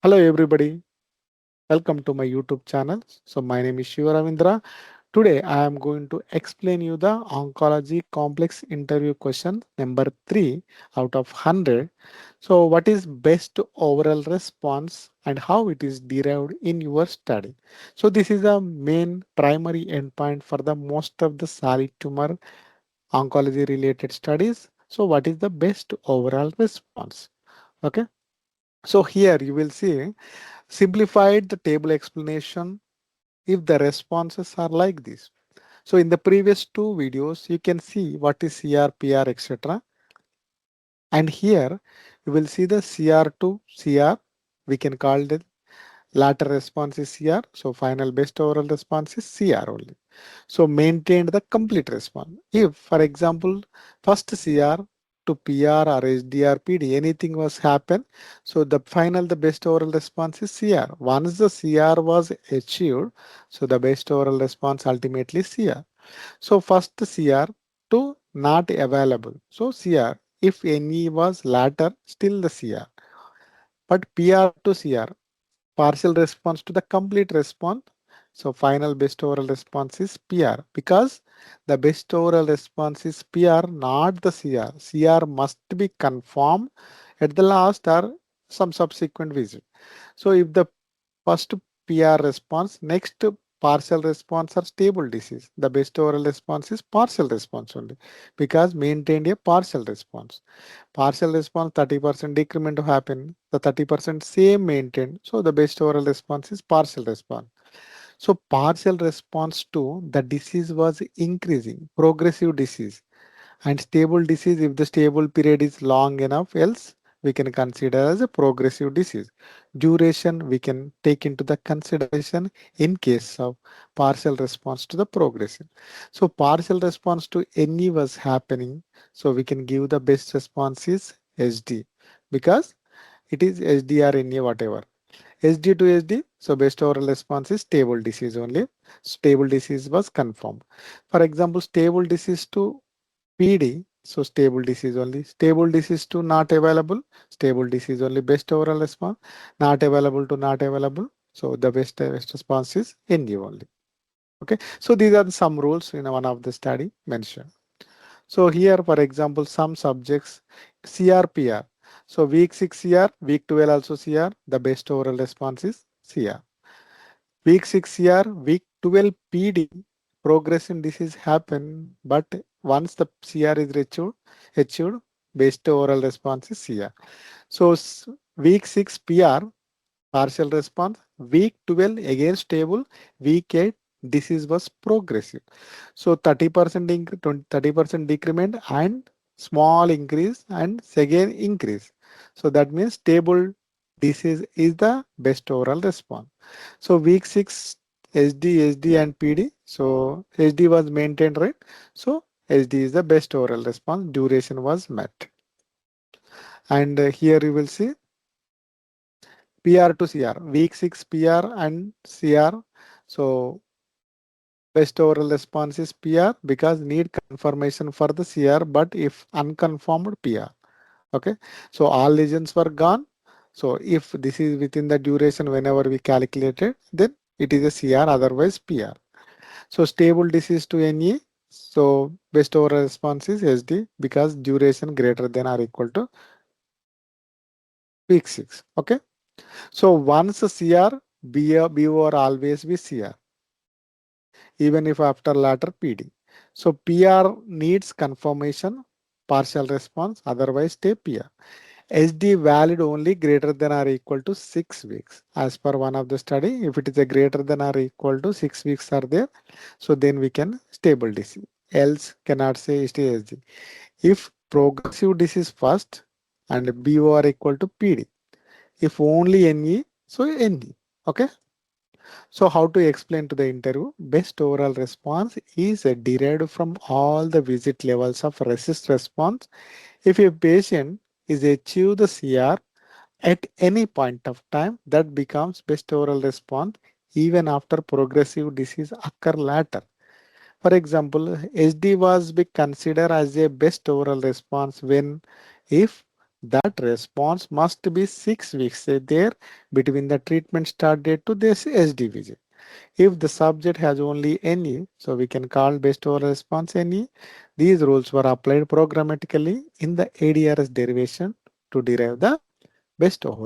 Hello everybody, welcome to my YouTube channel. So my name is Shiva Ravindra. Today I am going to explain you the oncology complex interview question number 3 out of 100. So what is best overall response and how it is derived in your study. So this is the main primary endpoint for the most of the solid tumor oncology related studies. So what is the best overall response? Okay. So here you will see simplified the table explanation if the responses are like this. So in the previous two videos, you can see what is CR, PR, etc. And here you will see the CR to CR. We can call the latter response is CR. So final best overall response is CR only. So maintained the complete response. If, for example, first CR to PR or SDR PD, anything was happen, so the final, the best overall response is CR. Once the CR was achieved, so the best overall response ultimately CR. So first CR to not available. So CR, if any was latter, still the CR. But PR to CR, partial response to the complete response. So final best overall response is PR because the best overall response is PR, not the CR. CR must be confirmed at the last or some subsequent visit. So if the first PR response, next partial response or stable disease, the best overall response is partial response only because maintained a partial response. Partial response 30% decrement to happen, the 30% same maintained. So the best overall response is partial response. So partial response to the disease was increasing, progressive disease and stable disease if the stable period is long enough, else we can consider as a progressive disease. Duration we can take into the consideration in case of partial response to the progression. So partial response to any was happening. So we can give the best response is SD because it is SDR NA whatever. SD to SD, so best overall response is stable disease only. Stable disease was confirmed. For example, stable disease to PD, so stable disease only. Stable disease to not available, stable disease only. Best overall response, not available to not available. So the best response is ND only. Okay, so these are some rules in one of the study mentioned. So here, for example, some subjects CRPR. So week 6 CR, week 12 also CR. The best overall response is CR. Week 6 CR, week 12 PD, progression disease happen, but once the CR is achieved, best overall response is CR. So week 6 PR, partial response, week 12 again stable, week 8 disease was progressive. So 30% 30% decrement and small increase and second increase. So that means stable disease is the best overall response. So week 6 SD and PD. So SD was maintained, right? So SD is the best overall response. Duration was met. And here you will see PR to CR. Week 6 PR and CR. So best overall response is PR because need confirmation for the CR, but if unconfirmed PR. Okay. So all lesions were gone. So if this is within the duration whenever we calculated, then it is a CR, otherwise PR. So stable disease to NE. So best overall response is SD because duration greater than or equal to week 6. Okay. So once a CR, BOR always be CR, even if after latter PD. So PR needs confirmation, partial response, otherwise stay PR. SD valid only greater than or equal to 6 weeks. As per one of the study, if it is a greater than or equal to 6 weeks are there, so then we can stable disease. Else cannot say stay SD. If progressive disease first and BOR equal to PD. If only NE, so NE. Okay. So how to explain to the interview? Best overall response is derived from all the visit levels of resist response. If a patient is achieve the CR at any point of time, that becomes best overall response even after progressive disease occur later. For example, SD was be considered as a best overall response when if that response must be 6 weeks there between the treatment start date to this SD visit. If the subject has only any, so we can call best overall response any. These rules were applied programmatically in the ADRS derivation to derive the best overall